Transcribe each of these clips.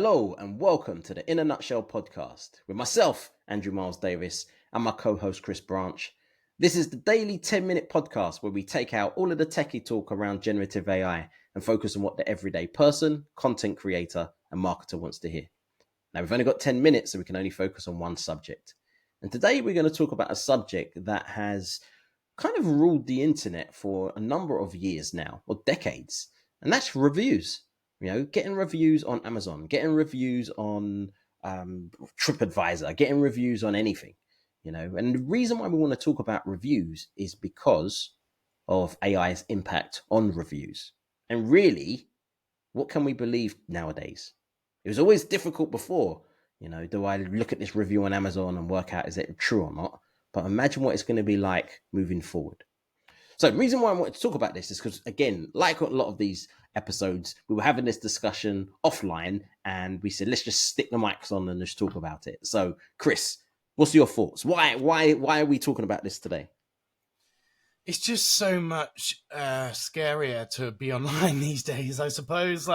Hello and welcome to the In a Nutshell podcast with myself, Andrew Miles Davis, and my co-host Chris Branch. This is the daily 10-minute podcast where we take out all of the techie talk around generative AI and focus on what the everyday person, content creator, and marketer wants to hear. Now, we've only got 10 minutes, so we can only focus on one subject. And today we're going to talk about a subject that has kind of ruled the internet for a number of years now, or decades, and that's reviews. You know, getting reviews on Amazon, getting reviews on TripAdvisor, getting reviews on anything, you know. And the reason why we want to talk about reviews is because of AI's impact on reviews. And really, what can we believe nowadays? It was always difficult before. You know, do I look at this review on Amazon and work out is it true or not? But imagine what it's going to be like moving forward. So the reason why I wanted to talk about this is because, again, like a lot of these episodes, we were having this discussion offline and we said, let's just stick the mics on and just talk about it. So, Chris, what's your thoughts? Why are we talking about this today? It's just so much scarier to be online these days, I suppose.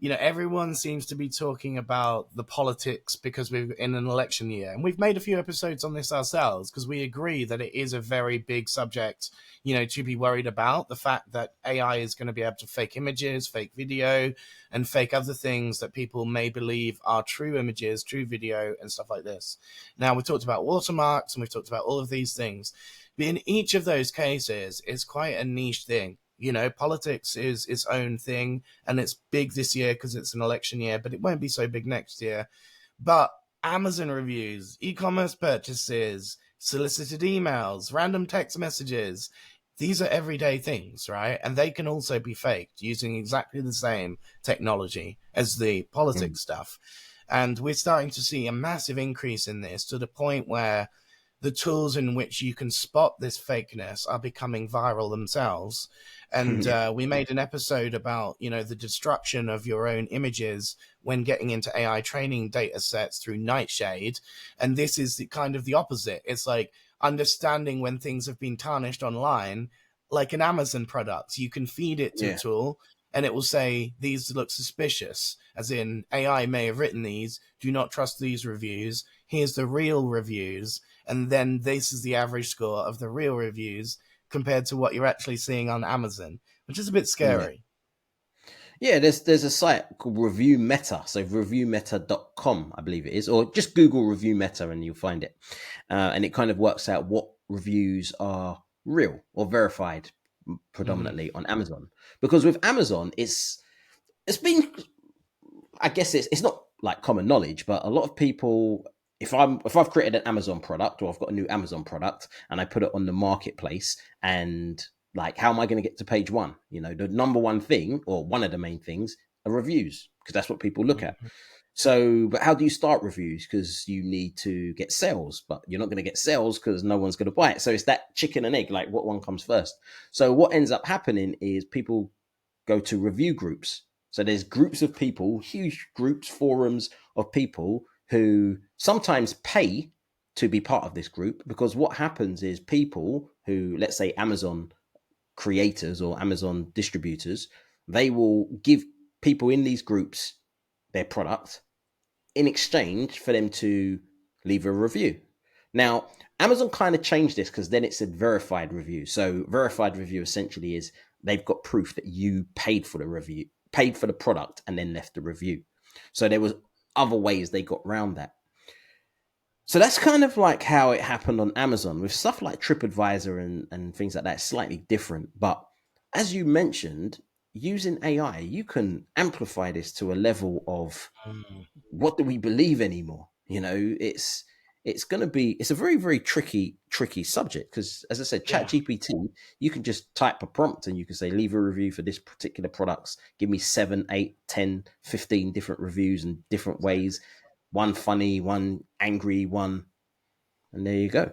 Everyone seems to be talking about the politics because we're in an election year. And we've made a few episodes on this ourselves because we agree that it is a very big subject, to be worried about. The fact that AI is going to be able to fake images, fake video, and fake other things that people may believe are true images, true video, and stuff like this. Now, we've talked about watermarks and we've talked about all of these things. But in each of those cases, it's quite a niche thing. Politics is its own thing, and it's big this year because it's an election year, but it won't be so big next year. But Amazon reviews, e-commerce purchases, solicited emails, random text messages, these are everyday things, right? And they can also be faked using exactly the same technology as the politics stuff. And we're starting to see a massive increase in this to the point where the tools in which you can spot this fakeness are becoming viral themselves. And we made an episode about, the destruction of your own images when getting into AI training data sets through Nightshade. And this is the opposite. It's like understanding when things have been tarnished online, like an Amazon product. You can feed it to a tool and it will say, these look suspicious, as in AI may have written these. Do not trust these reviews. Here's the real reviews. And then this is the average score of the real reviews compared to what you're actually seeing on Amazon, which is a bit scary. Yeah, there's a site called Review Meta. So reviewmeta.com, I believe it is, or just Google Review Meta and you'll find it. And it kind of works out what reviews are real or verified predominantly on Amazon. Because with Amazon, it's been, I guess it's not like common knowledge, but a lot of people, if I've created an Amazon product or I've got a new Amazon product and I put it on the marketplace, and like, how am I going to get to page one? The number one thing, or one of the main things, are reviews, because that's what people look at. So, but how do you start reviews? Because you need to get sales, but you're not going to get sales because no one's going to buy it. So it's that chicken and egg, like what one comes first. So what ends up happening is people go to review groups. So there's groups of people, huge groups, forums of people who sometimes pay to be part of this group, because what happens is people who, let's say Amazon creators or Amazon distributors, they will give people in these groups their product in exchange for them to leave a review. Now, Amazon kind of changed this because then it said verified review. So verified review essentially is they've got proof that you paid for the review, paid for the product, and then left the review. So there was other ways they got around that. So that's kind of like how it happened on Amazon. With stuff like TripAdvisor and things like that, it's slightly different. But as you mentioned, using AI, you can amplify this to a level of what do we believe anymore? It's a very, very tricky subject, because, as I said, ChatGPT, you can just type a prompt and you can say, leave a review for this particular products. Give me 7, 8, 10, 15 different reviews in different ways. One funny, one angry, one, and there you go.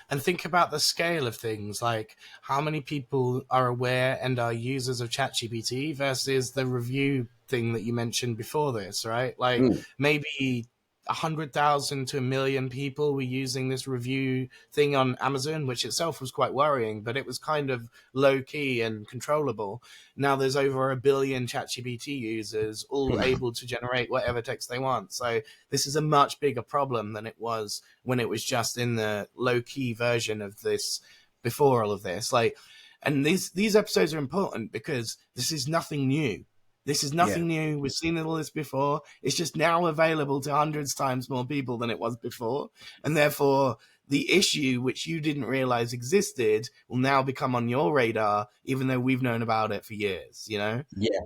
And think about the scale of things, like how many people are aware and are users of ChatGPT versus the review thing that you mentioned before this, right? Like maybe 100,000 to 1 million people were using this review thing on Amazon, which itself was quite worrying, but it was kind of low key and controllable. Now there's over 1 billion ChatGPT users, all able to generate whatever text they want. So this is a much bigger problem than it was when it was just in the low key version of this before all of this. Like, and these episodes are important because this is nothing new. This is nothing new. We've seen all this before. It's just now available to hundreds times more people than it was before. And therefore, the issue, which you didn't realize existed, will now become on your radar, even though we've known about it for years, you know? Yeah.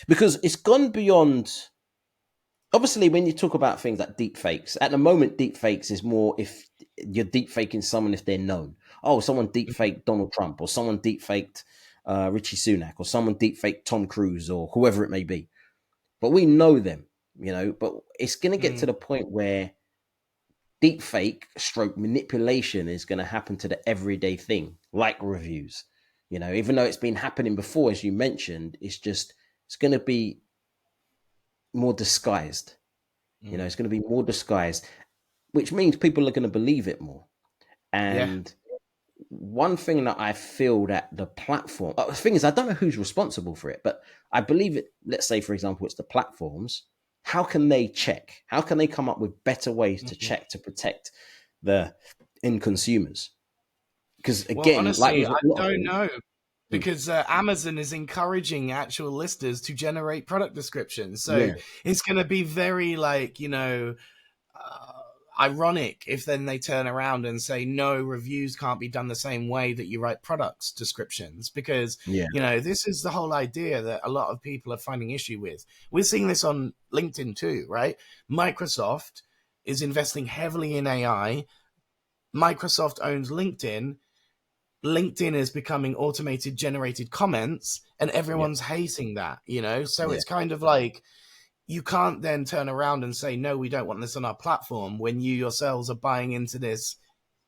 Because it's gone beyond. Obviously, when you talk about things like deep fakes, at the moment, deep fakes is more if you're deep faking someone if they're known. Oh, someone deep faked Donald Trump, or someone deep faked Richie Sunak, or someone deep faked Tom Cruise, or whoever it may be. But we know them, you know. But it's going to get to the point where deep fake stroke manipulation is going to happen to the everyday thing, like reviews. You know, even though it's been happening before, as you mentioned, it's going to be more disguised. You know, it's going to be more disguised, which means people are going to believe it more. And one thing that I feel that the platform, the thing is, I don't know who's responsible for it, but I believe it. Let's say, for example, it's the platforms. How can they check? How can they come up with better ways to check to protect the end consumers? Because again, honestly, I don't know. Because Amazon is encouraging actual listers to generate product descriptions. So it's going to be very ironic if then they turn around and say, no, reviews can't be done the same way that you write products descriptions. Because, this is the whole idea that a lot of people are finding issue with. We're seeing this on LinkedIn too, right? Microsoft is investing heavily in AI. Microsoft owns LinkedIn. LinkedIn is becoming automated generated comments and everyone's hating that, So it's kind of like, you can't then turn around and say, no, we don't want this on our platform when you yourselves are buying into this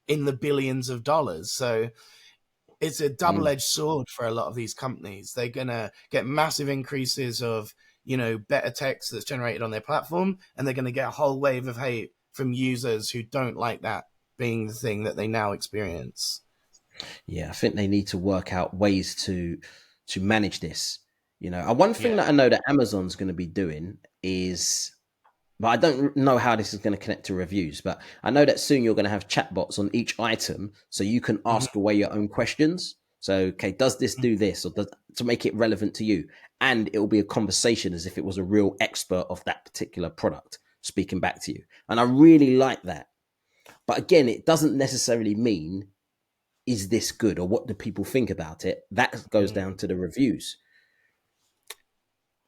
in the billions of dollars. So it's a double-edged sword for a lot of these companies. They're going to get massive increases of, better text that's generated on their platform. And they're going to get a whole wave of hate from users who don't like that being the thing that they now experience. Yeah, I think they need to work out ways to manage this. One thing that I know that Amazon's going to be doing is, but I don't know how this is going to connect to reviews, but I know that soon you're going to have chatbots on each item so you can ask away your own questions. So, okay, does this do this, or to make it relevant to you? And it will be a conversation as if it was a real expert of that particular product speaking back to you. And I really like that. But again, it doesn't necessarily mean, is this good, or what do people think about it? That goes down to the reviews.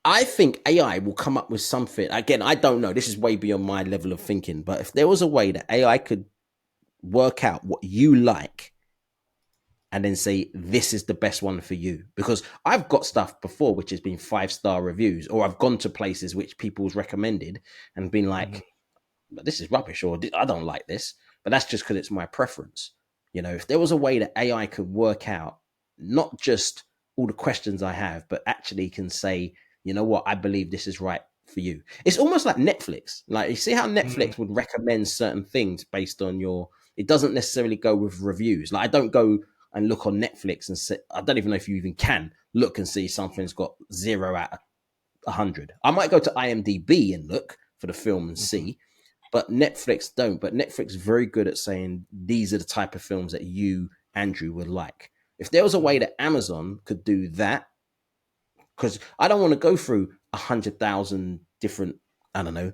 I think AI will come up with something. Again, I don't know. This is way beyond my level of thinking. But if there was a way that AI could work out what you like and then say, this is the best one for you. Because I've got stuff before which has been 5-star reviews, or I've gone to places which people's recommended and been like, this is rubbish, or I don't like this. But that's just because it's my preference. If there was a way that AI could work out not just all the questions I have, but actually can say, you know what, I believe this is right for you. It's almost like Netflix. Like, you see how Netflix would recommend certain things based on it doesn't necessarily go with reviews. Like, I don't go and look on Netflix and say, I don't even know if you even can look and see something's got 0 out of 100. I might go to IMDb and look for the film and see, but Netflix don't. But Netflix is very good at saying, these are the type of films that you, Andrew, would like. If there was a way that Amazon could do that, because I don't want to go through 100,000 different, I don't know,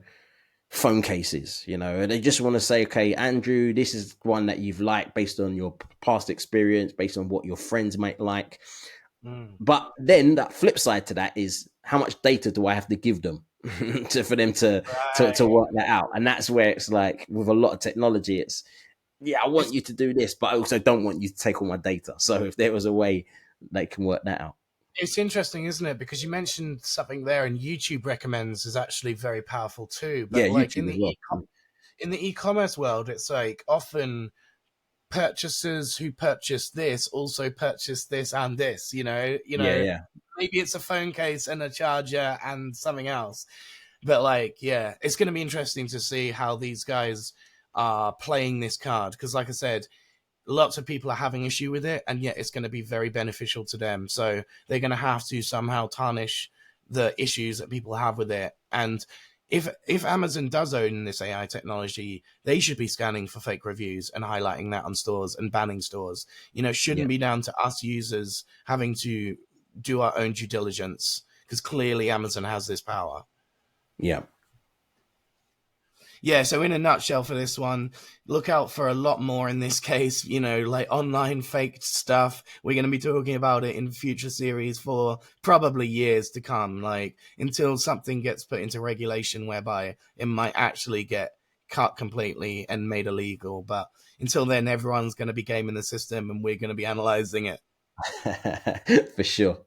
phone cases, and they just want to say, okay, Andrew, this is one that you've liked based on your past experience, based on what your friends might like. But then that flip side to that is, how much data do I have to give them for them to work that out? And that's where it's like, with a lot of technology, it's, I want you to do this, but I also don't want you to take all my data. So if there was a way they can work that out. It's interesting, isn't it? Because you mentioned something there, and YouTube recommends is actually very powerful too. But like in the e-commerce world, it's like often purchasers who purchase this also purchase this and this. Maybe it's a phone case and a charger and something else. But like, yeah, it's going to be interesting to see how these guys are playing this card because, like I said, lots of people are having issue with it, and yet it's going to be very beneficial to them. So they're going to have to somehow tarnish the issues that people have with it. And if Amazon does own this AI technology, they should be scanning for fake reviews and highlighting that on stores and banning stores. You know, it shouldn't Yeah, be down to us users having to do our own due diligence because clearly Amazon has this power. yeah. Yeah, so in a nutshell for this one, look out for a lot more in this case, you know, like online faked stuff. We're going to be talking about it in future series for probably years to come, like until something gets put into regulation whereby it might actually get cut completely and made illegal. But until then, everyone's going to be gaming the system and we're going to be analyzing it. For sure.